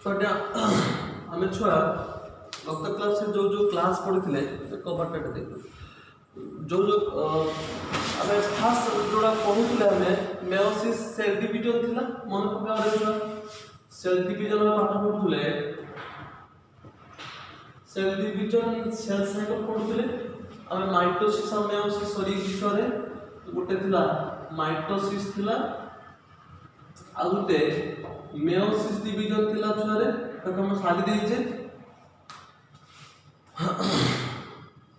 ଛୁଆଟା ଆମେ ଛୁଆ ଗତ କ୍ଲାସରେ जो क्लास पढ़ी कभरटा देखो जो आम फास्ट जोड़ा पढ़ुले आम मेयोसिस सेल डिविजन थिला मन पका सेल डिविजन पाठ पढ़ुले सेल डिविजन सेल साइकिल पढ़ुले आम माइटोसिस और मेयोसिस सरी विषय गोटे थिला माइटोसिस थिला आ गोटे मेयोसिस डिविजन थिला छुआरे ताको हम सारी देइछे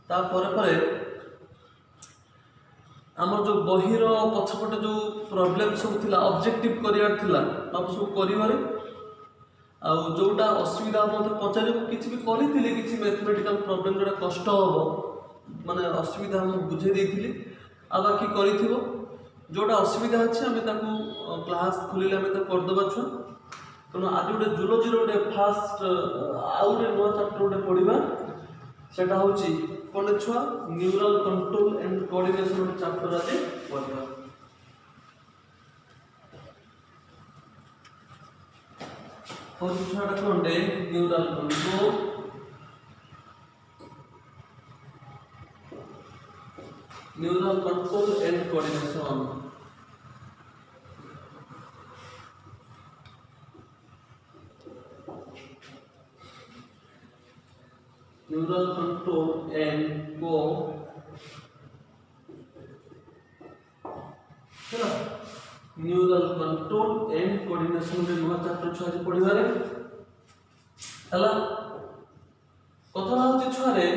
ता परे आमर जो बहिर पछपटे जो प्रॉब्लम सब थिला ऑब्जेक्टिव करियर थिला अब सब करिवारे आ जोटा असुविधा मते पचारे किछि भी करिथिले किछि मैथमेटिकल प्रॉब्लम जोटा कष्ट हो माने असुविधा हम बुझे देथिले आ बाकी करिथिबो जोटा असुविधा अछि हमें ताकू क्लास खुलिले हमें तो कर दबा छु तनो आज गोटे जूलॉजी रो गोटे फास्ट आउ गोटे नो चैप्टर गोटे पढिबा सेटा होची कोन छुआ neural control and coordination chapter आते पढिबा हो छुआटा कोनडे neural control and coordination neural control and neural control and coordination रे नवा चैप्टर छुआ जे पढिबारे हला कथा होची छुआ रे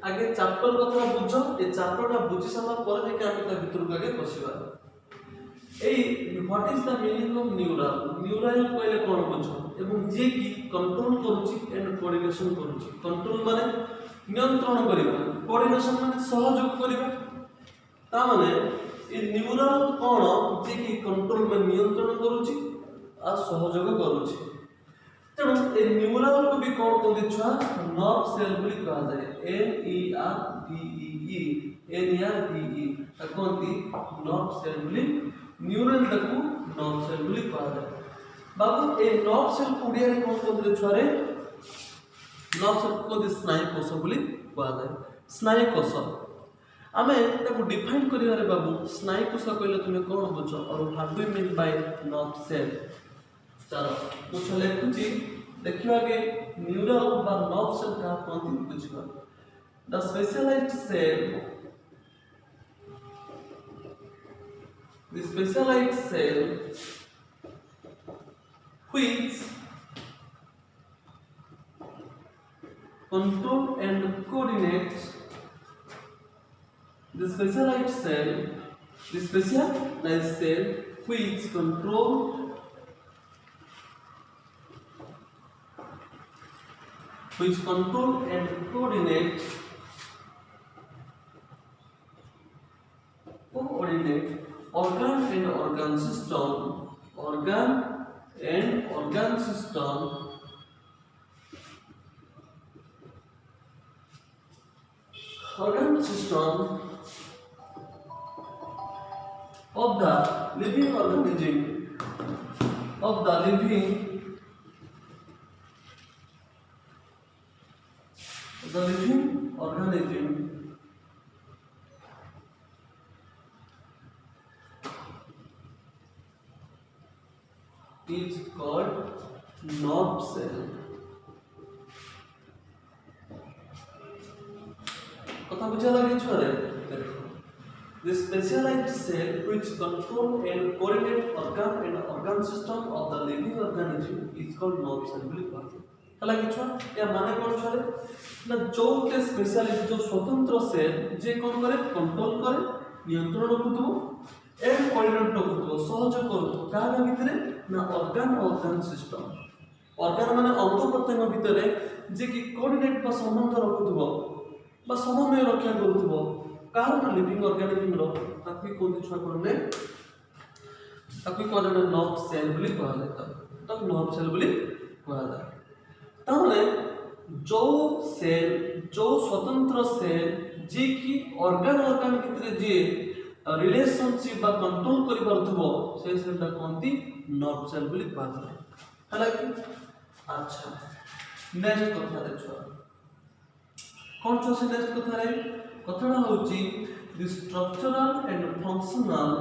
आगे चैप्टर कथा बुझो ए चैप्टरटा बुझी साला पर जे के हम ता भितर आगे पसिबा ए what is the meaning of neural कहले कोन बुझो एवं जे की कंट्रोल करूची एंड कोऑर्डिनेशन करूची कंट्रोल माने नियंत्रण करिबा कोऑर्डिनेशन माने सहयोग करिबा ता माने ए न्यूरल कोन जे की कंट्रोल में नियंत्रण करूची आ सहयोग करूची तेणु ए न्यूरल को भी कोन कोन छुआ नर्व सेल बोली कहा जाय NERVE ताकोंती नर्व सेल बोली न्यूरल तकू नर्व सेल बोली कहा जाय बाबू ए नर्व सेल कुडिया रे कोन कोन छुआ रे नर्व सेल को दे स्नायु कोष बोली कहा जाय स्नायु कोष आमे ताको डिफाइन करिया रे बाबू स्नायु कोष कहले तुमे कोन बुझो और what do you mean by nerve cell चलो मुझे लिखुची देखियो आगे न्यूरल बा नर्व सेल का कोन बुझिबा the specialised cell which control and coordinate the specialized cell which control and coordinate organ and organ system of the living organism is called nerve cell कथा बुझा लगे छुआ रे देखो the specialized cell which control and coordinate organ and organ system of the living organism is called nerve cell बोली कहते हला कि छुआ या माने कोन छुआ रे ना जो के स्पेशलिस्ट जो स्वतंत्र सेल जे कोन करे कंट्रोल करे नियंत्रण रखुतो एंड कोऑर्डिनेट रखुतो सहयोग करतो काहा भितरे ना organ system organ माने अंग प्रत्यंग भितरे जे कि कोऑर्डिनेट बा संबंध रखुतो बा समन्वय रक्षा करूथबो कारण लिविंग ऑर्गेनिज्म रो ताकि कोन छुआ करने ताकि कोन नर्व सेल बोली कहा जाता तो नर्व सेल बोली कहा जाता ताने जो सेल जो स्वतंत्र सेल जे कि organ भितरे जे रिलेशनशिप बा कंट्रोल करि परथबो से सेलटा कोनती नर्व सेल बोली कहा जाय हला कि अच्छा नेक्स्ट कथा देखो कौन छो से नेक्स्ट कथा रे कथाटा होची the structural and functional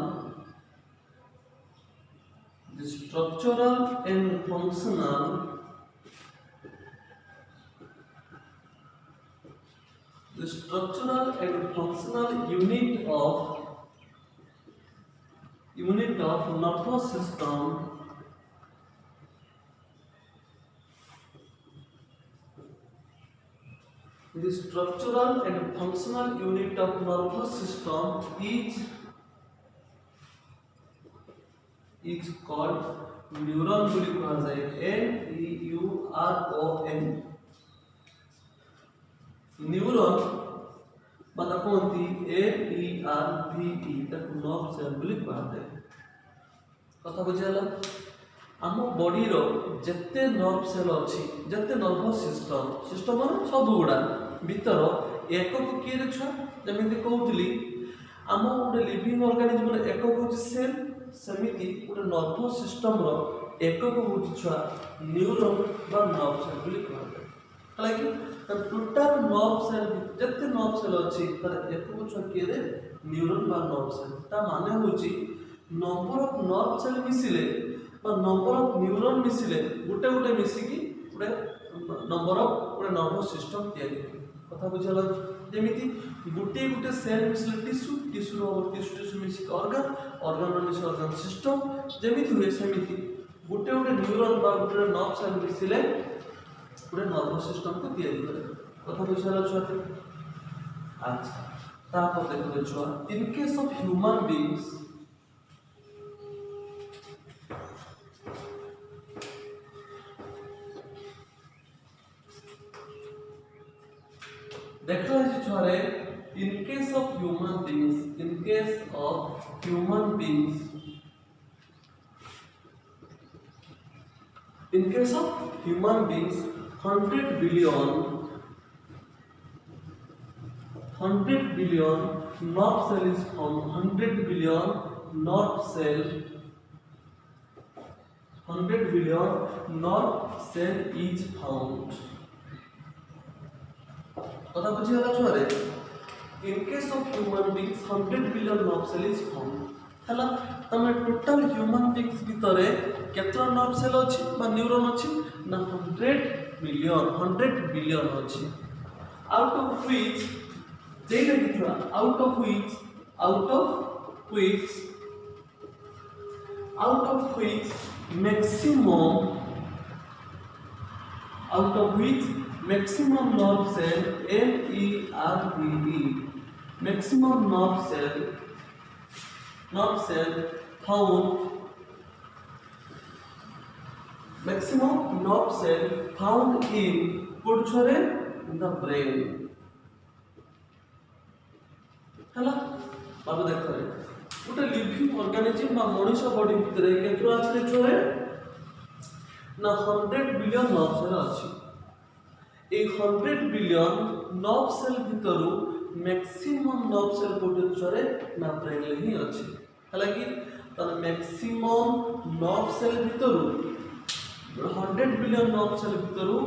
the structural and functional unit of nervous system the structural and functional unit of nervous system is called neuron बोली कहा जाए NEURON न्यूरॉन माना कोंती NERVE ताको नर्व सेल बोली कहा जाए कथा बुझाला आम बॉडी रो जत्ते नर्व सेल अछि जत्ते नर्वस सिस्टम माने सब गुडा भीतर एकक किए रे छ जेमिति कहउतली आम गोटे लिविंग ऑर्गेनिज्म रे एकक होची सेल समिति गोटे नर्वस सिस्टम रो एकक होची छ न्यूरॉन बा नर्व सेल बोली कहा जाए हालांकि टोटल नर्व सेल जत्ते नर्व सेल अछि तर एकक छ किए रे न्यूरॉन बा नर्व सेल ता माने होची नंबर ऑफ नर्व सेल मिसिले बा number of neuron मिसिले Gute Gute मिसिकी Gute number of Gute nervous system तयारी कथा बुझाला जेमिति गुटे गुटे सेल मिसिले टिश्यू रो टिश्यू मिसिक ऑर्गन रो मिसिक ऑर्गन सिस्टम जेमिति हुए सेमिति गुटे गुटे न्यूरॉन बा गुटे नर्व सेल मिसिले गुटे नर्वस सिस्टम को तयारी करे कथा बुझाला छुआ अच्छा तापर देखो छुआ इन केस ऑफ ह्यूमन बीइंग्स देखो जी छोरे in case of human beings 100 billion nerve cell is found 100 billion nerve cell 100 billion nerve cell is found कथा बुझियाला छुआरे in case of human beings 100 billion nerve cell is found हला तमे total human beings भितरे केतना nerve cell अछि बा neuron अछि ना 100 बिलियन अछि आउट ऑफ व्हिच जेले किथवा out of which maximum nerve cell NERVE maximum nerve cell found in कोठरे in the brain हला बाबू देखो रे गोटे लिविंग ऑर्गेनिज्म बा मनुष्य बॉडी भितरे केतरो अछि छोरे ना 100 बिलियन नर्व सेल अछि ए 100 बिलियन नर्व सेल भितरु मैक्सिमम नर्व सेल कोटे छरे ना ब्रेन ले ही अछि हालांकि त मैक्सिमम नर्व सेल भितरु 100 बिलियन नर्व सेल भितरु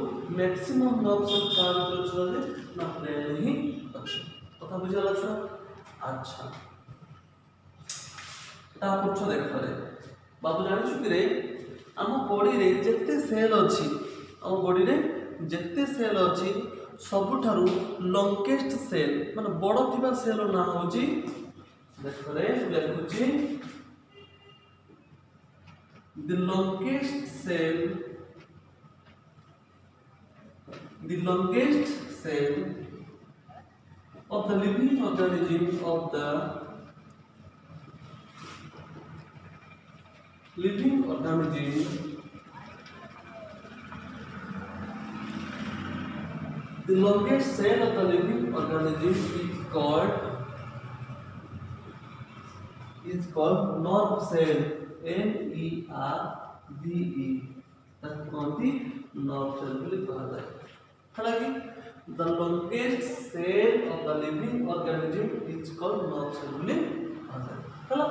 मैक्सिमम नर्व सेल का भितर छरे ना ब्रेन ले ही अछि कथा बुझाला छ अच्छा ता पुछ देखो रे बाबू जानि छु कि रे हम बॉडी रे जत्ते सेल अछि हम बॉडी रे जत्ते सेल अछि सबुठारु लॉन्गेस्ट सेल माने बड़ थिबा सेल ना होजी देखो रे लिखुची the longest cell of the living organism The longest cell of the living organism is called nerve cell. NERVE. That called the nerve cell. हालांकि the longest cell of the living organism is called nerve cell. चलो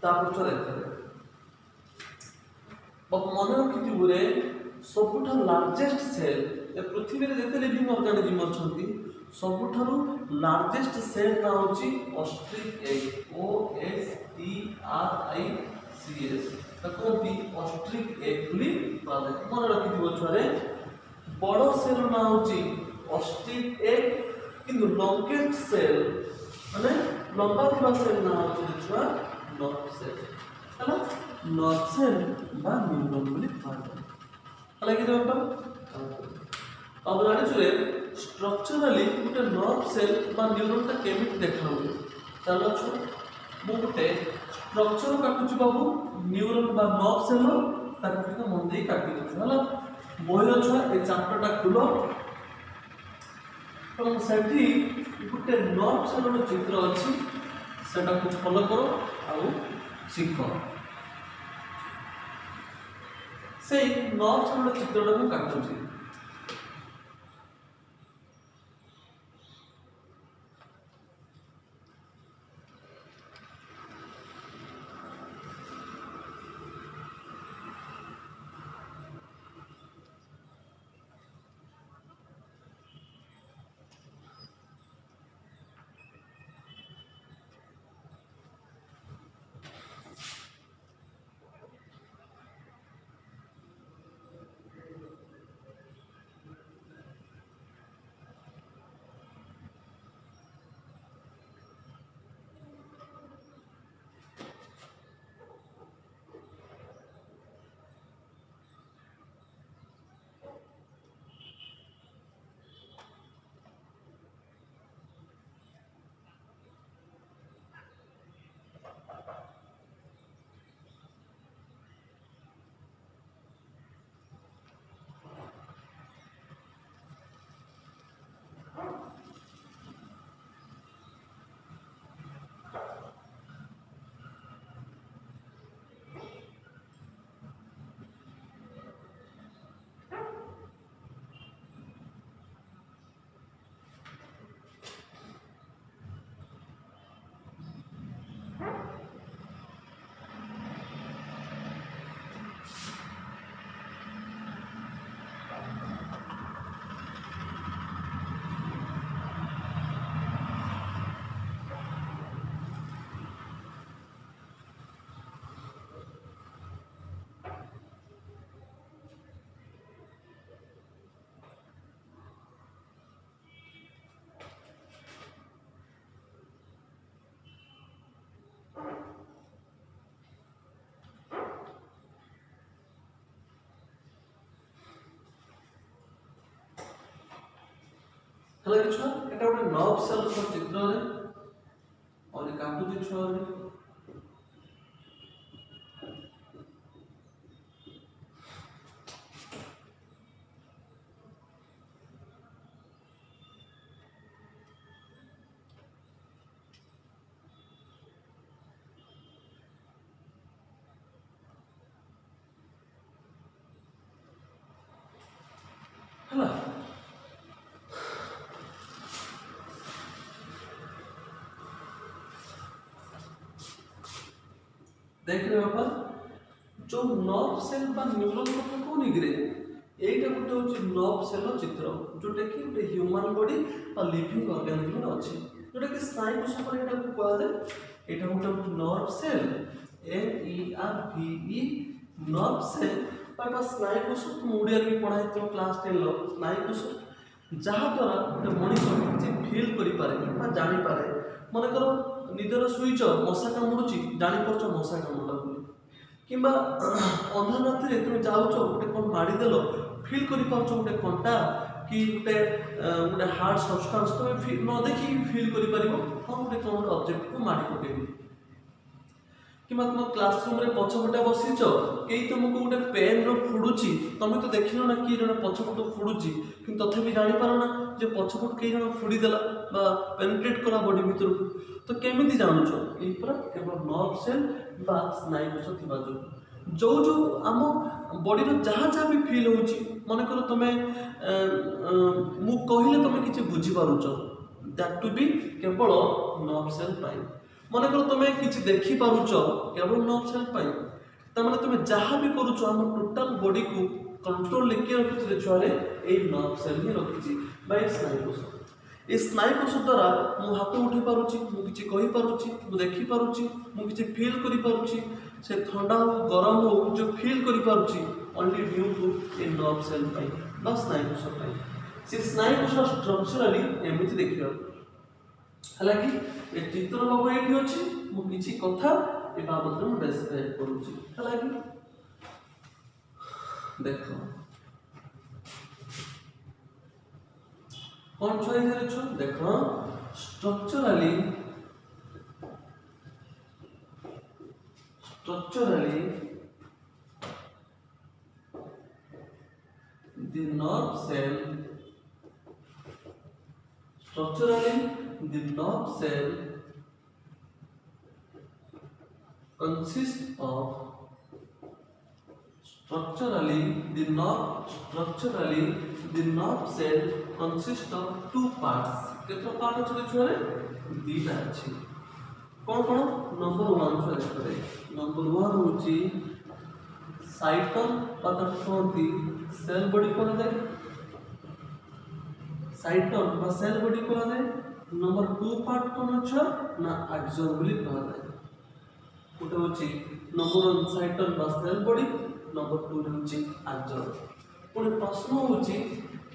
तापुच देखते मन रखिथे सबुठ largest cell ए पृथ्वी रे जते living organism अछंती सबुठारु largest cell ना होची ऑस्ट्रिक एग OSTRICS तकोंती ऑस्ट्रिक एग बोली मन रखिथिबो छरे बड़ सेल ना होची ऑस्ट्रिक एग किंतु लॉन्गेस्ट सेल माने लंबा थिबा सेल ना होची छुआ नर्व सेल हला नर्व सेल बा न्यूरॉन बोली पार्ट हला कि बाबा अब जानिछुरे स्ट्रक्चरली गोटे नर्व सेल बा न्यूरॉन ता केमिति देखा हुए चलो छु मु गोटे स्ट्रक्चर काटुछु बाबू न्यूरॉन बा नर्व सेल ताको टिके मन देई काटि छु हला बोहिर छुआ ए चैप्टर टा खुलो तो सेठी गोटे नर्व सेल रो चित्र अछि सेटा को फॉलो करो आउ सीखो से नर्व सेल रो चित्र टा को काटुछि हला कि छुआ एटा गोटे नर्व सेल रो चित्र रे और काटुछि छुआ रे हला देख रहे हो बाबा जो नर्व सेल बा न्यूरॉन को कोनी गिरे एटा गोटे होची नर्व सेल चित्र जोटा कि गोटे ह्यूमन बॉडी और लिविंग ऑर्गेनिज्म अछि जोटा कि स्नायु कोश पर एटा को कहला जाय एटा गोटे nerve cell NERVE nerve cell बाबा स्नायु कोश मुडिया भी पढ़ाई तो क्लास 10 लो स्नायु कोश जहा द्वारा गोटे मनुष्य किछि फील करि पारे बा जानि पारे मन करो निदर सुईच मशा कामुड़ुची जानी परछ मशा कामुड़ा बोली किंबा अंधार राति रे तुम जाउछ गोटे कोन माडी देलो फील करि परछ गोटे कंटा कि गोटे हार्ड सब्सटेंस तुम न देखि फील करि परिबो हम गोटे कोन ऑब्जेक्ट को माडी पकेबो कि तुम क्लासरूम रे पछपटे बसीच कई तुमको गोटे पेन रो फुडुची तुम तो देखिनो ना कि जने पछपट फुडुची कि तथापि जानी पारो ना जे पछपट कई जने फुडी देला बा पेनिट्रेट करा बॉडी भीतर तो केमिति जानुछ ए पर केवल नर्व सेल बा स्नायु कोश थिबा जो जो आम बॉडी रो जहाँ जहाँ भी फील होची मन कर तुमे मु कहिले तुमे किछि बुझी पारुछ दैट टू बी केवल नर्व सेल पाई मन कर तुमे किछि देखि पारुछ केवल नर्व सेल पाई तमाने तुम जहाँ भी करूछ हम टोटल बॉडी को कंट्रोल लेके रखिछे छुआरे ए नर्व सेल ही रखिछि बाय स्नायु कोष। ए स्नायु कोष द्वारा मु हाथ उठे पारुछि, मु किछि कहि पारुछि, मु देखि पारुछि, मु किछि फील करि पारुछि, से ठंडा हो गरम हो जो फील करि पारुछि ओनली ड्यू टू ए नर्व सेल पाई बा स्नायु कोष पाई। से स्नायु कोष स्ट्रक्चरली एमिति देखियो हालांकि ए चित्र बाबू एठी अछि मु किछि कथा ए बाबत में डिस्क्राइब करूछि। हालांकि देखो कौन छुई दे छु देखो structurally the nerve cell consists of two parts। केतना पार्ट अछि छुआरे दीटा अछि कौन कौन नंबर 1 छुआ देखरे नंबर 1 होची साइटन पता कोंती सेल बॉडी को दे साइटन बा सेल बॉडी को दे। नंबर 2 पार्ट कोन छ ना एक्सॉन बोली कहा जाय कोटा होची नंबर 1 साइटन बा सेल बॉडी नंबर 2 रे होची एक्सॉन। पुणे प्रश्न होची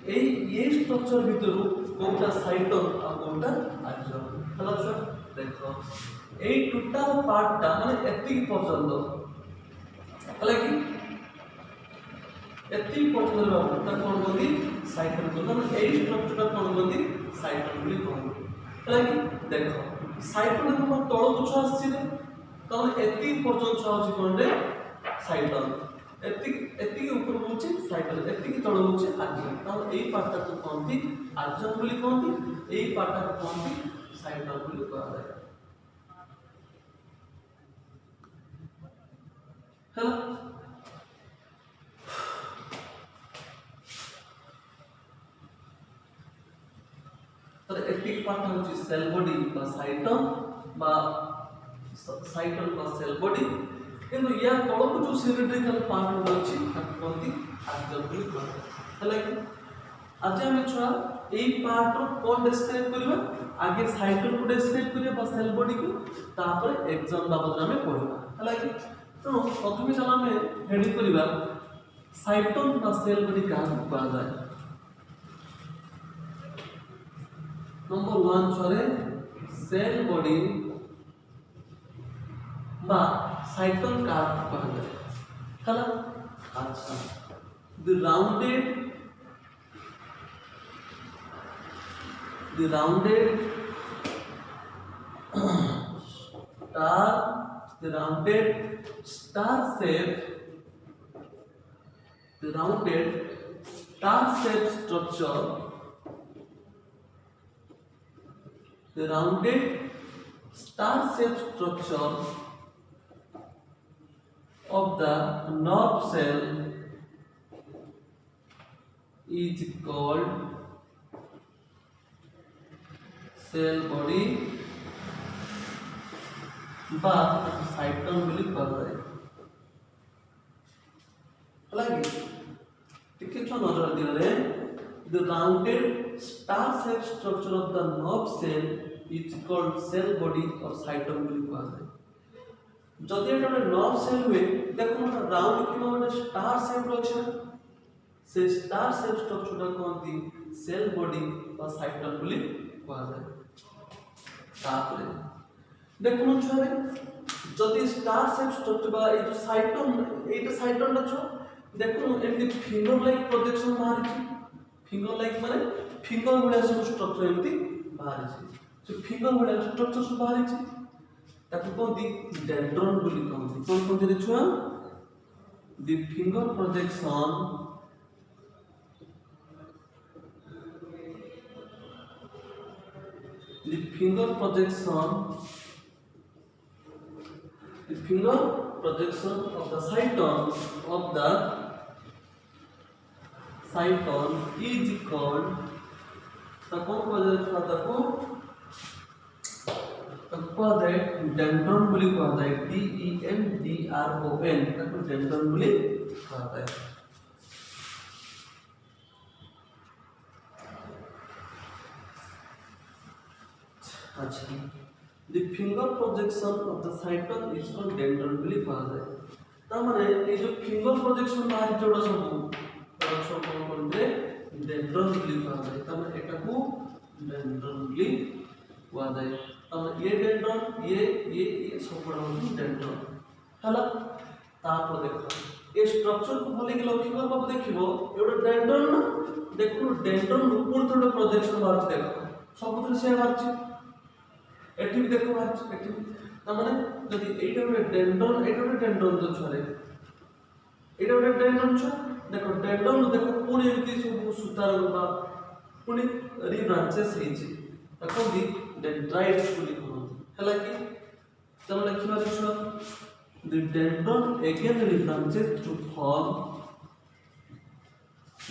ये स्ट्रक्चर भितरु कोनटा साइटन आ कोनटा एक्सॉन हला छ देखो ए टोटल पार्ट ता माने एति पर्यंत हला कि एति पर्यंत ता कोन बोली साइटन को माने ए स्ट्रक्चर कोन बोली साइटन बोली कोन हला कि देखो साइटन को तळ कुछ आसी रे तो एति पर्यंत छ कोन रे साइटन एति ऊपर होची साइटन एति तळ होची एक्सॉन। तो एई पार्ट को कोनती एक्सॉन बोली कोनती एई पार्ट को कोनती साइटन बोली कहा जाय। हेलो तो एति पार्ट होची सेल बॉडी बा साइटन बा सेल बॉडी किंतु या तळ को जो सिलिंड्रिकल पार्ट होची कोनती एक्सॉन बोली कहा हला कि आज हम छुआ एई पार्ट रो कोन डिस्क्राइब करबा आगे साइटन को डिस्क्राइब करिया बा सेल बॉडी को तापर एक्सॉन बाबत में पढिबा हला कि तो प्रथमे चला में हेडिंग करिबा साइटन बा सेल बॉडी का कहा जाय। नंबर 1 छरे सेल बॉडी बा साइटन का कहा जाय हला। अच्छा the rounded star shape structure of the nerve cell is called cell body बा साइटन बोली कहा जाए हालांकि टिके छ नजर दिले रे the rounded star shaped structure of the nerve cell is called cell body or cytosol बोली कहा जाए। जदि एटा नर्व सेल हुए देखो राउंड कि माने स्टार शेप रो छै से स्टार शेप स्ट्रक्चर कोनती सेल बॉडी बा साइटन बोली कहा जाए। तापरे देखो छरे जदि स्टार शेप स्ट्रक्चर बा ए जो साइटन छ देखो एमती फिंगर लाइक प्रोजेक्शन बाहर छी फिंगर लाइक माने फिंगर गुडा सब स्ट्रक्चर एमती बाहर छी जो फिंगर गुडा स्ट्रक्चर सब बाहर छी ताकि कोनती डेंड्रन बोली कहନ୍ତି कोन कोन दे छुआ the finger projection of the cyton is called तो कौन को କୁହାଯାଏ ଡେଣ୍ଡ୍ରନ୍ ବୋଲି କୁହାଯାଏ DENDRON ତାକୁ ଡେଣ୍ଡ୍ରନ୍ ବୋଲି କୁହାଯାଏ। अच्छा the finger projection of the cyton is called dendron ବୋଲି କୁହାଯାଏ। ତା ମାନେ ଏ ଯୋଉ ଫିଙ୍ଗର ପ୍ରୋଜେକ୍ସନ ବାହାରି ଯୋଡା ସବୁ କଣ କରିବେ ଡେଣ୍ଡ୍ରନ୍ ବୋଲି କୁହାଯାଏ। ତା ମାନେ ଏଟାକୁ ଡେଣ୍ଡ୍ରନ୍ ବୋଲି କୁହାଯାଏ। ତା ମାନେ ये ଡେଣ୍ଡ୍ରନ୍ ये ସବୁଗୁଡା ହଉଛି ଡେଣ୍ଡ୍ରନ୍ ହେଲା। ତାପରେ ଦେଖ ଏ ସ୍ଟ୍ରକ୍ଚର କୁ ଭଲ କି ଲକ୍ଷ୍ୟ କରିବାକୁ ଦେଖିବ ଏଗୋଟେ ଡେଣ୍ଡ୍ରନ୍ ନା ଦେଖୁ ଡେଣ୍ଡ୍ରନ୍ ରୁ ପୁଣି ଥରେ ପ୍ରୋଜେକ୍ସନ ବାହାରୁଛି ଦେଖ ସବୁଥିରେ ସେ ବାହାରୁଛି एठी भी देखो बाहर एठी ना माने जदी एटा ଗୋଟେ डेंड्रन एटा ଗୋଟେ डेंड्रन जो छरे एटा ଗୋଟେ डेंड्रन छ देखो डेंड्रन देखो पुणी एमती सब सुतार बा पुणी री ब्रांचेस हेछि ताको दी डेंड्राइट्स बोली कहନ୍ତି हला कि चलो लिखिबा छ the dendron again rebranches to form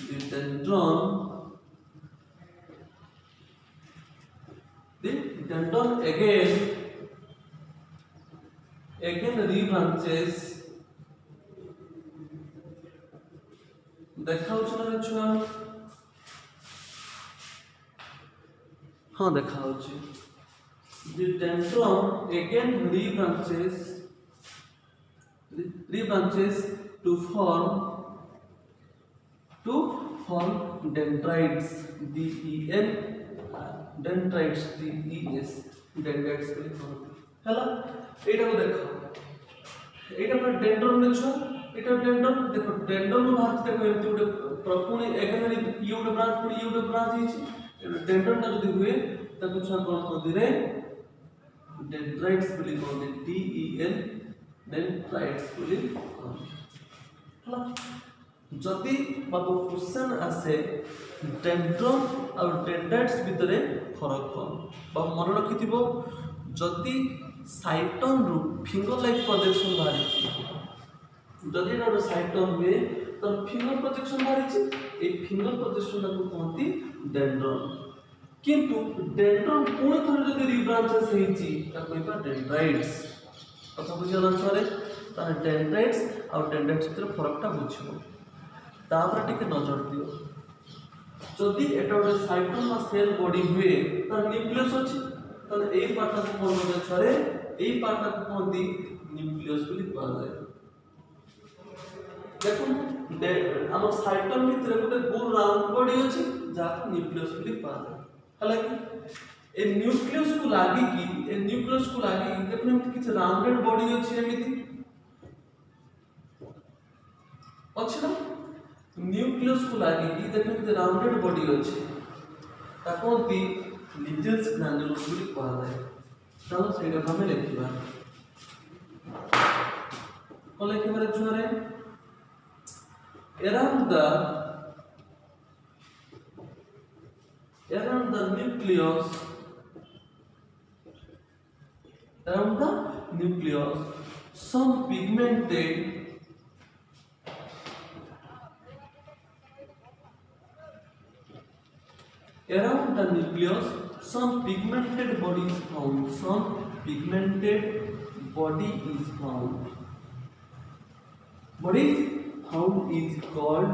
the dendron the dendron again rebranches देखाउछ ना छुआ हां देखाउछ the dendron again rebranches to form dendrites dendrites dendrites बोली कहନ୍ତି हला एटा को देखो एटा पर डेंड्रन देखो एटा डेंड्रन देखो डेंड्रन बाहर देखो एमती गोटे पुणी एगेन ये गोटे ब्रांच पुणी ये गोटे ब्रांच हिची डेंड्रन ता जदी हुए ताको छा कोन कहନ୍ତି रे डेंड्राइट्स बोली कहନ୍ତି DEN डेंड्राइट्स बोली कहନ୍ତି हला जदि बाबू क्वेश्चन आसे डेंड्रन और डेंड्राइट्स भितरे फरक कौन बा मन रखिथिबो जदि साइटन रु फिंगर लाइक प्रोजेक्शन बाहरी जदि ना साइटन हुए तो फिंगर प्रोजेक्शन बाहरी ए फिंगर प्रोजेक्शन को कहती डेंड्रन किंतु डेंड्रन पूर्ण थरे जदि रीब्रांचेस हेछि ता कहबा डेंड्राइट्स कथा बुझियला छरे ता डेंड्राइट्स और डेंड्राइट्स भितर फरकटा बुझिबो तापर टिके नजर दियो जदि एटा गोटे साइटन मा सेल बॉडी हुए त न्यूक्लियस अछि त एई पार्ट को कोन बोले छरे एई पार्ट को कोनदी न्यूक्लियस बोली कहल जाय देखो हम साइटन भितर गोटे गोल राउंड बॉडी अछि जाको न्यूक्लियस बोली कहल जाय हालांकि ए न्यूक्लियस को लागी देखो एमति किछ राउंडेड बॉडी अछि एमिति अछि ना न्यूक्लियस को लागी देखो कि राउंडेड बॉडी अछि ताकोंती निजल्स ग्रैन्युल्स बोली कहल जाय चलो सेटा हमें लिखिबा को लिखिबा छुआरे around the nucleus some pigmented around the nucleus some pigmented body is found what is found is called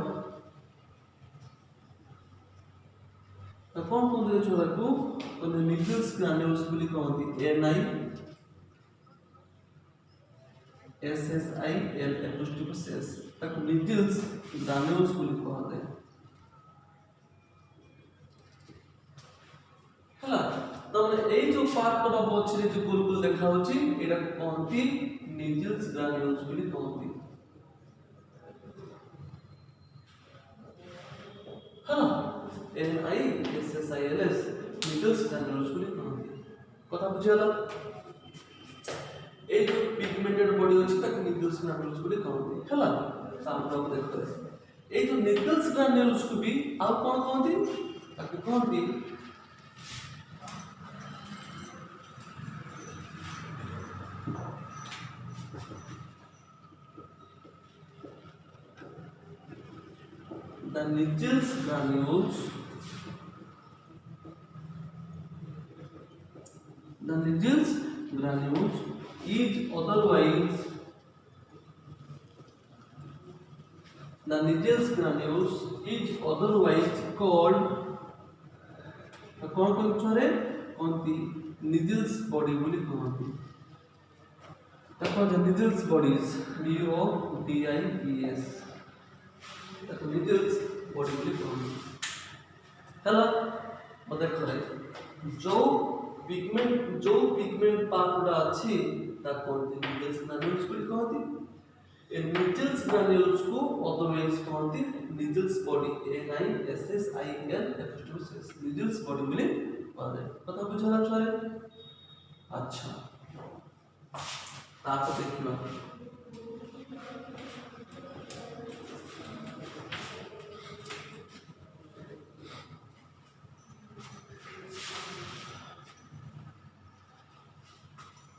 कौन बोलते छोरा को निजल्स ग्रैन्युल्स बोली कहती NISSIL ताको निजल्स ग्रैन्युल्स बोली कहते हला तमने एई जो पार्ट तो बाबू अछि जो गोल गोल देखा होछि एटा कहती निजल्स ग्रैन्युल्स बोली कहती हला NISSIL निजल्स ग्रैन्युल्स बोली कहती कथा बुझियला ए जो पिगमेंटेड बॉडी अछि ताको निजल्स ग्रैन्युल्स बोली कहती हला सामने देखो ए जो निजल्स ग्रैन्युल्स को भी आ कोन कहती ताको कहती the Nichols granules is otherwise the Nigel's granules is otherwise called कौन कौन छरे कौनती Nigel's body बोली कहती ताको जो Nigel's bodies BODIES ताको Nigel's body बोली कहती हला मते खरे जो पिगमेंट पार्ट उडा अछि ता कहती Nigel's granules बोली कहती ए Nigel's granules को otherwise कहती Nigel's body NISSIL Nigel's body बोली पता बुझला छरे अच्छा ताको देखिबा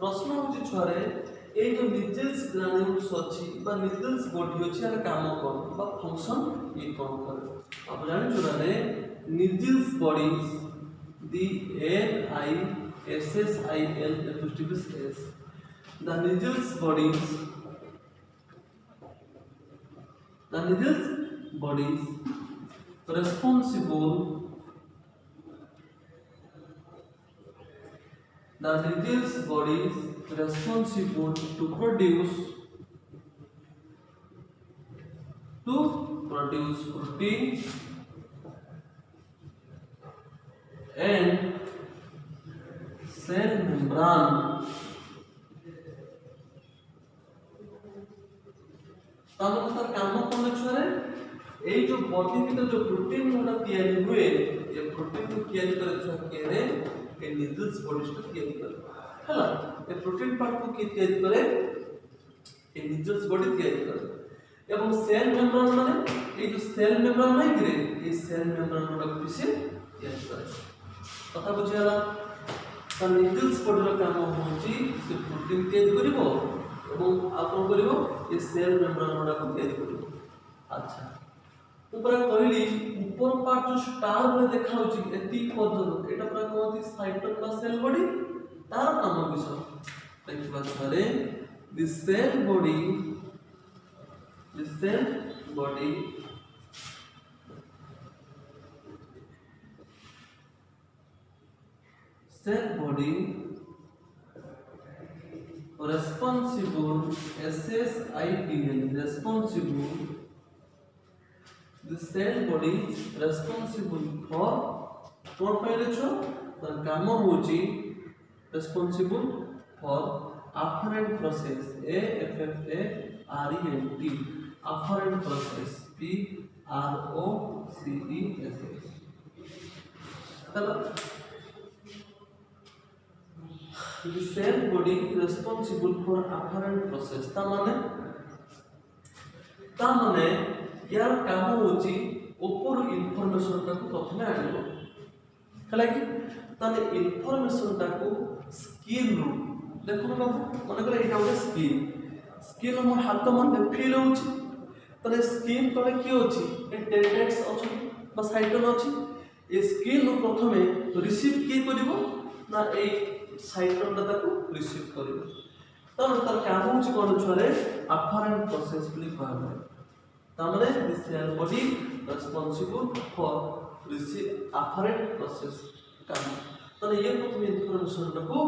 प्रश्न होची छरे ए जो Nigel's granules अछि बा Nigel's body अछि यार काम कोन बा फंक्शन ये कोन करे अब जानि जोराने Nigel's bodies the NISSIL the Nigel's bodies responsible the Nigel's bodies responsible to produce protein and cell membrane तामन सर काम कोन छरे ए जो बॉडी भीतर जो प्रोटीन गुना तैयारी हुए ये प्रोटीन को तैयारी करे छ केरे ए Nigel's bodies को तैयारी करे हला ए प्रोटीन पार्ट को की तैयारी करे ए Nigel's body तैयारी करे एवं सेल मेम्ब्रेन माने ए जो सेल मेम्ब्रेन नहीं गिरे ए सेल मेम्ब्रेन गुना किसे तैयारी करे कथा बुझियाला त Nigel's body रो काम होची से प्रोटीन तैयारी करिवो এবং আপন করিব এই সেল মেমব্রেন গুলা তৈরি করিব আচ্ছা উপরে কইলি উপর পার্ট जो স্টার বলে দেখা হচ্ছে এতি পর্যন্ত এটা পুরা কোনটি সাইটোন বা সেল বডি তার নাম বিষয় দেখিবা ধরে the cell body responsible SSIDL responsible the cell body responsible for what paile cho the काम होची responsible for afferent process AFFARENT afferent process PROCESS चलो the cell body responsible for afferent process ता माने यार काम होची ऊपर इंफॉर्मेशन टाको प्रथमे आनिबो हला कि ताने इंफॉर्मेशन टाको स्किन रू देखो बाबू माने करे एटा होते स्किन हमर हाथ मन फील होची ताने स्किन तळे की होची ए टेंडेंट्स अछि बा साइटन अछि ए स्किन रू प्रथमे रिसीव की करिवो ना ए साइटन को रिसीव करिवो तब तार काम होची कोन छरे afferent process বুলি কোৱা হয় तामने the cell body responsible for receive afferent process काम तने ये प्रथम इंफॉर्मेशन को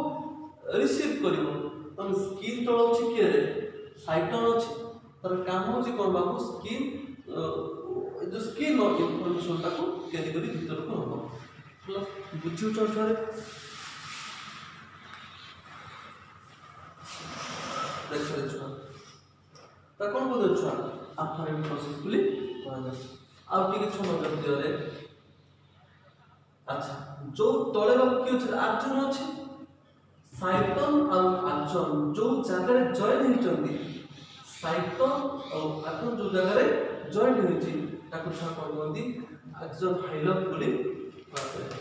रिसीव करिवो तने स्किन तळ अछि के रे साइटन अछि तार काम होची कोन बाबू स्किन जो स्किन और इंफॉर्मेशन को कैरी करी भीतर को हो मतलब बुझियो छरे देखरे छुआ ता कोन बोल छुआ afferent process বুলি কোৱা যায় আৰু কি কিছু মতলব দিৰে আচ্ছা जो তলে বাবু কি আছে আচরণ আছে সাইটন আৰু আচরণ जो জায়গায় জয়েন হৈচন্তি সাইটন আৰু আচরণ जो জায়গায় জয়েন হৈছি তাকো ছক বন্দি আচরণ হাইলক বুলি কোৱা যায়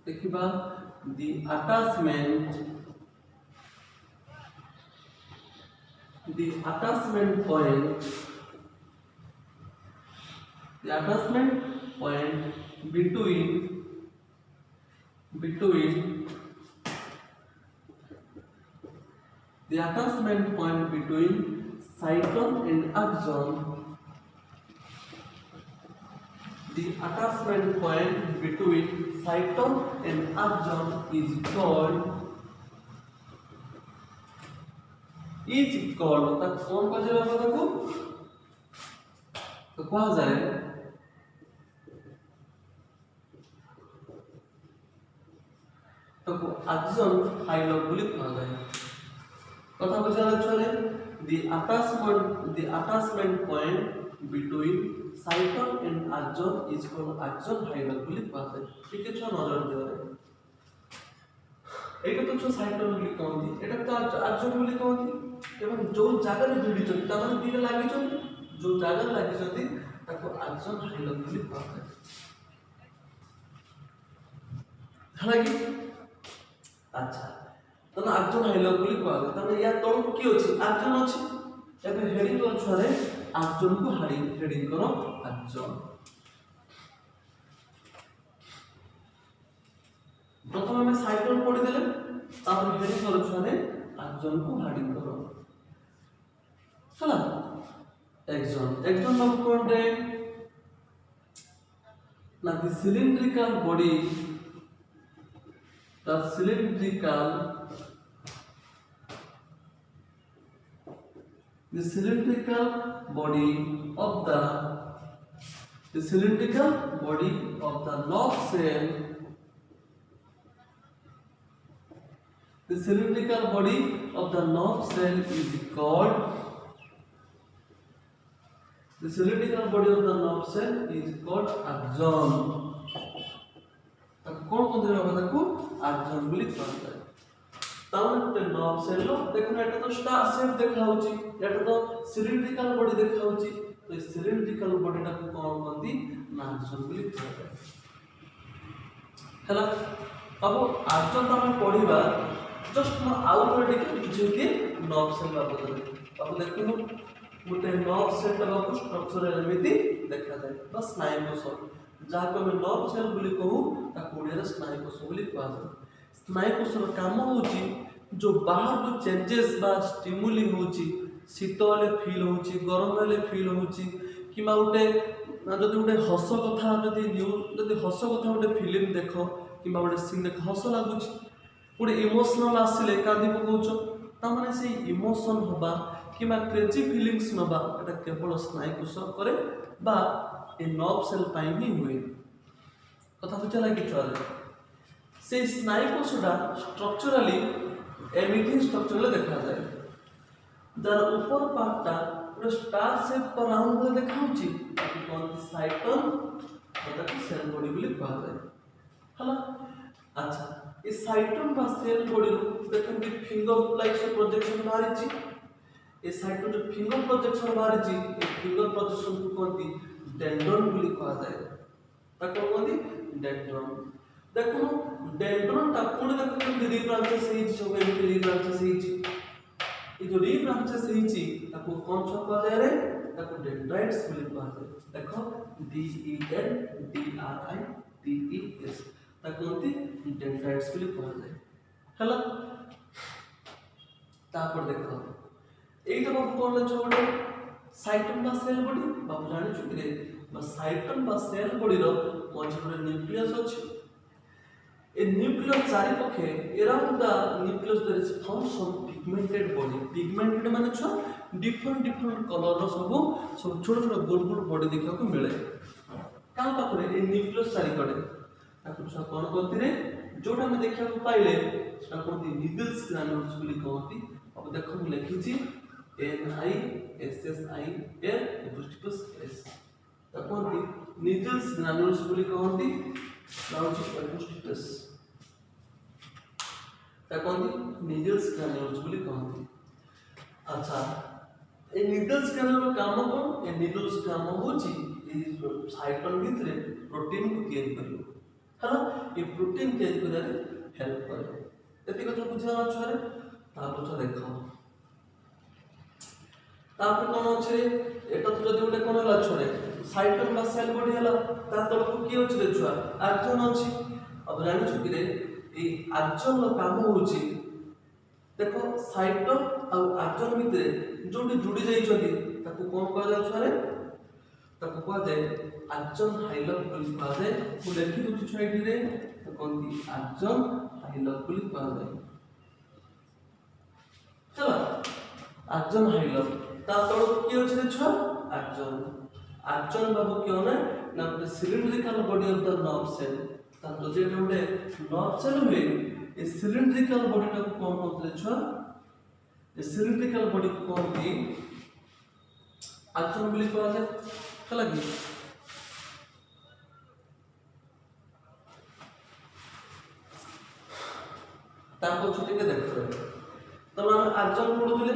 देखिबा the attachment the attachment point between the attachment point between cyton and axon. The attachment point between cyton and axon is called तक कौन कहा जाएगा देखो तो कहा जाए तो axon hillock बोली कहा जाए कथा बुझा छले the attachment point between cyton and axon is called axon hillock बोली कहा जाए ठीक है छो नजर दियो एटा तो छो cyton बोली कहंती एटा तो axon बोली कहंती एवं जो जगह रे जोड़ी छथि ता माने दिले लागि छथि जो जगह लागि छथि ताको axon hillock बोली कहा जाए हालांकि अच्छा तो axon hillock बोली कहा जाए तने या तळ को की अछि axon अछि एबे हेडिंग कर छरे axon को हेडिंग करो axon प्रथम में cyton पढि देले तापर हेडिंग कर छरे axon को हेडिंग करो चला axon बाबू कोन रे ना the cylindrical body the cylindrical body of the nerve cell the cylindrical body of the nerve cell is called axon कौन कौन देबा बता को axon बोली कहता है ताउन नर्व सेल लो देखो एटा तो स्टार शेप देखा होची एटा तो सिलिंड्रिकल बॉडी देखा होची तो सिलिंड्रिकल बॉडी टा को कौन कहती axon बोली कहता है हला अब axon तो हम पढिबा जस्ट म आउट रे के बुझे के नर्व सेल बाबत अब देखो गोटे नर्व सेल टा को स्ट्रक्चर एमिति देखा जाए बस स्नायु कोश जहाँ को मैं नर्व सेल बोली कहूँ ताको ओडिया रे स्नायु कोश बोली कहा जाए स्नायु कोशर काम होची जो बाहर जो चेंजेस बा स्टिमुली होची शीत वाले फील होची गरम वाले फील होची किमा उटे जदि उटे हस कथा जदि न्यूज जदि हस कथा उटे फिल्म देखो किमा उटे सीन देख हस लागुची उटे इमोशनल आसिले कांदी पकोचो ता माने से इमोशन होबा किमा क्रेजी फीलिंग्स नबा एटा केवल स्नायु कोश करे बा ए नर्व सेल पाई ही हुए कथा बुझा लागी चले से स्नायु कोशटा स्ट्रक्चरली एमिटिंग स्ट्रक्चरले देखा जाए जर ऊपर पार्टटा पूरा स्टार शेप पर राउंड में देखाउची ताकि कोनती साइटन ताकि सेल बॉडी बोली कहा जाए हला अच्छा इस साइटन बा सेल बॉडी देखन कि फिंगर लाइक से प्रोजेक्शन बाहरी छी ए साइटन जो फिंगर प्रोजेक्शन बाहरी छी ए फिंगर प्रोजेक्शन को कोनती डेंड्रन बोली कहा जाए ताको कोनती डेंड्रन देखो डेंड्रन टा पुणे देखो केमती री ब्रांचेस हेछि सब एमती री ब्रांचेस हेछि ए जो री ब्रांचेस हेछि ताको कोन छ कहा जाय रे ताको डेंड्राइट्स बोली कहा जाय देखो DENDRITES ताको कोनती डेंड्राइट्स बोली कहा जाय हला तापर देखो एटा बाबू कोन छोडे साइटन बा सेल बॉडी बाबू जानि छु रे बस साइटन बा सेल बॉडी रो मझे न्यूक्लियस अछि A nucleus चारि पखे around the nucleus there is found some pigmented body. Pigmented माने छ different color रो सब छोट छोट गोल गोल बॉडी देखियो को मिले का पाखरे ए न्यूक्लियस चारि कड़े ताकु छ कोन कहती रे जोटा हम देखियो को पाइले सेटा कहती नीडल्स ग्रैन्युल्स बोली कहती अब देखो हम लिखि छी NISSIL ता कहती नीडल्स ग्रैन्युल्स बोली कहती नीडल्स ग्रैन्युल्स बोली कहती अच्छा ए नीडल्स ग्रैन्युल काम कोन ए नीडल्स काम होची ए साइटन भितरे प्रोटीन को तैयार करियो हला ए प्रोटीन तैयार करे हेल्प करे एति कथा बुझा छरे ता बुझा देखो तापर कोन अछि एटा तो जदि उठे कोन हला छोरे साइटोन बा सेल बॉडी हला ता तळकु की अछि रे छुआ आर्जन अछि अब जानि छु कि रे ए आर्जन रो काम होछि देखो साइटोन आ आर्जन भितरे जोटी जुडी जाई छथि ताकू कोन कहला छुआ रे ताकू कह दे आर्जन हाइलक बोली कह दे मु लिखि दुछि छुआ एठी रे तो कोनती आर्जन हाइलक बोली कह दे चला आर्जन हाइलक ता तळकु की अछि रे छुआ आर्जन बाबू क्यों ना गोटे cylindrical body of the nerve cell ता तो जे गोटे नर्व सेल हुए ए सिलिंड्रिकल बॉडी टा को कोन होतले छुआ ए सिलिंड्रिकल बॉडी को कोन की आर्जन बोली कह जाय चला की ता को छुटी के देखो तो हम आर्जन पढुले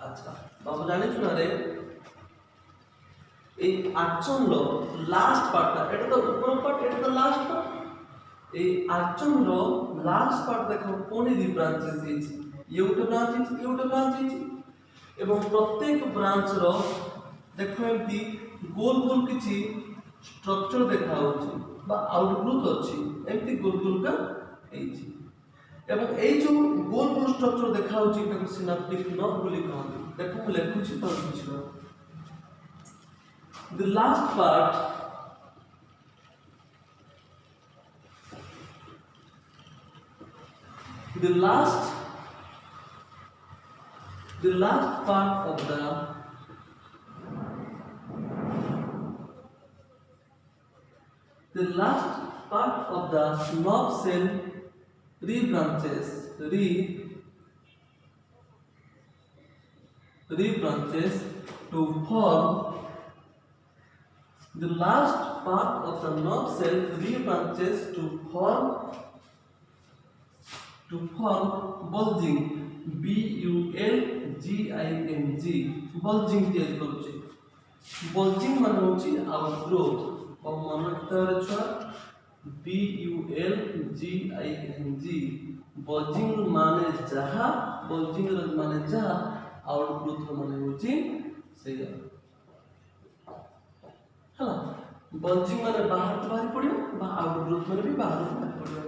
अच्छा बाबू जानि छु ना रे এই আর্চনর লাস্ট পার্টটা এটা তো উপর পার্ট এটা তো লাস্ট পার্ট এই আর্চনর লাস্ট পার্ট দেখো কোনি দি ব্রাঞ্চেস আছে ইউটো ব্রাঞ্চ আছে এবং প্রত্যেক ব্রাঞ্চর দেখো এমতি গোল গোল কিছু স্ট্রাকচার দেখা হচ্ছে বা আউটগ্রোথ আছে এমতি গোল গোল কা এইছি এবং এই যে গোল গোল স্ট্রাকচার দেখা হচ্ছে তাকে সিনাপটিক নব বলি কহନ୍ତି দেখো মু লেখুছি তো কিছু the last part the last part of the nerve cell rebranches to form the last part of the nerve cell rebranches to form bulging bulging bulging तैयार करूची bulging माने होची आउटग्रोथ और मन रखता छुआ bulging माने जहा bulging माने जहा आउटग्रोथ माने होची सेया हाँ बल्जिंग माने बाहर तो बाहर पड़ियो बा आउटग्रोथ माने भी बाहर बाहर पड़ियो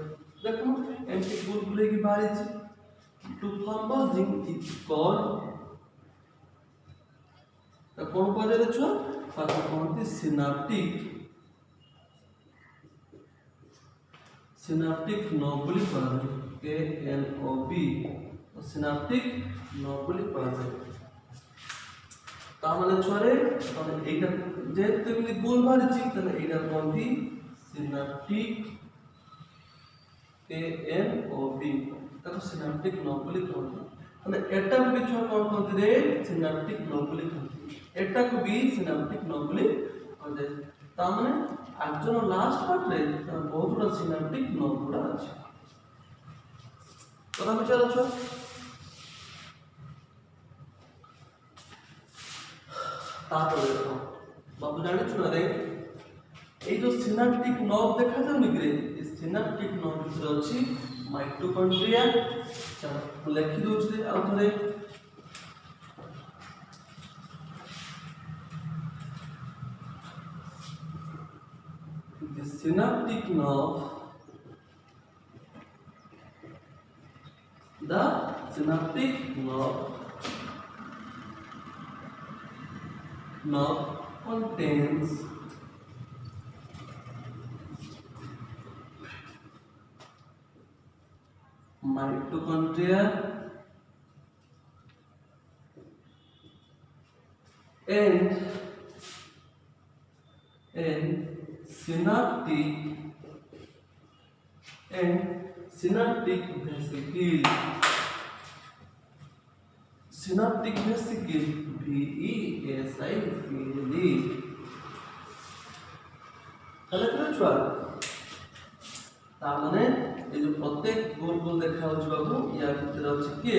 देखो एमटी बुलबुले की बाहर छी to form bulging is called तो कौन कहले रे छुआ ताको कहते सिनाप्टिक नोबली कहले KNOB तो सिनाप्टिक नोबली कहले तामने छोरे तने एटा जे तुमनी गोल मारछि तने एटा कोनथि सिनाप्टिक KNOB ताको सिनाप्टिक नोबली कोनथि तने एटा भी छोरा कोन कोनथि रे सिनाप्टिक नोबली कोनथि एटा को भी सिनाप्टिक नोबली कोनथि तामने आजन लास्ट पार्ट रे बहुत बड़ा सिनाप्टिक नोबुला अछि तने विचार छ देखो बाबू जाने छु रे ए जो सिनाप्टिक नर्व देखा जा निगरे इस सिनाप्टिक नर्व जो अछि माइटोकॉन्ड्रिया चलो लिखि दउ छे आ थरे the synaptic nerve contains mitochondria and synaptic vesicle. Synaptic vesicle VESICLE. তাহলে কি হচ্ছে তার মানে এই যে প্রত্যেক গোল গোল দেখা হচ্ছে বাবু ইয়ার ভিতরে হচ্ছে কি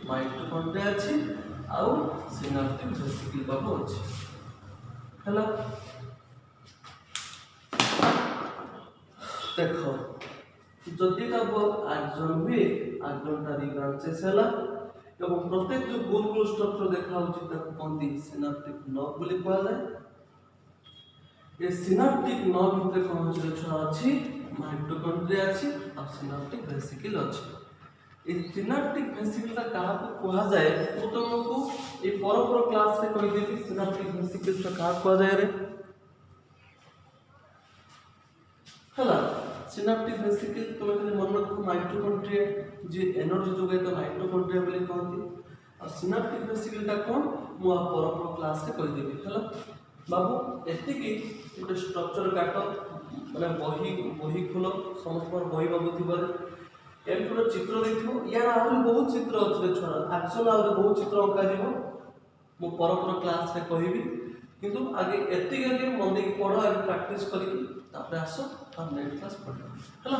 মাইটোকন্ড্রিয়া আছে আর সিনাপটিক ভেসিকল বাবু আছে হ্যালো দেখো যদি বাবু আটজন হুয়ে আটজনটা রিব্রাঞ্চেস হলা एवं प्रत्येक जो गोल गोल स्ट्रक्चर देखा होची ताको कोनती सिनाप्टिक नर्व बोली कहला जाय। ए सिनाप्टिक नर्व भितर कोन होची छुआ अछि माइटोकॉन्ड्रिया अछि और सिनाप्टिक वेसिकल अछि। ए सिनाप्टिक वेसिकल का कहा को कहा जाय तो तुमको ए परपर क्लास रे कहि देबी सिनाप्टिक वेसिकल का कहा कहा जाय रे हला। सिनाप्टिक वेसिकल तुम खाली मन रखो माइटोकॉन्ड्रिया जे एनर्जी जोगाय तो माइटोकॉन्ड्रिया बोली कहती और सिनाप्टिक वेसिकल टा कोन मु परपर क्लास रे कहि देबी हला। बाबू एति की गोटे स्ट्रक्चर काट माने बही खोल समस्त बही बाबू थिबारे एम पूरा चित्र देखियो यार आहुरी बहुत चित्र अछि छुआ एक्चुअल आहुरी बहुत चित्र अंका दिबो मु परपर क्लास रे कहिबी किंतु आगे एति आगे मन देकी पढो आगे प्रैक्टिस करिकी तापर आसो हम नेक्स्ट क्लास पढो हला।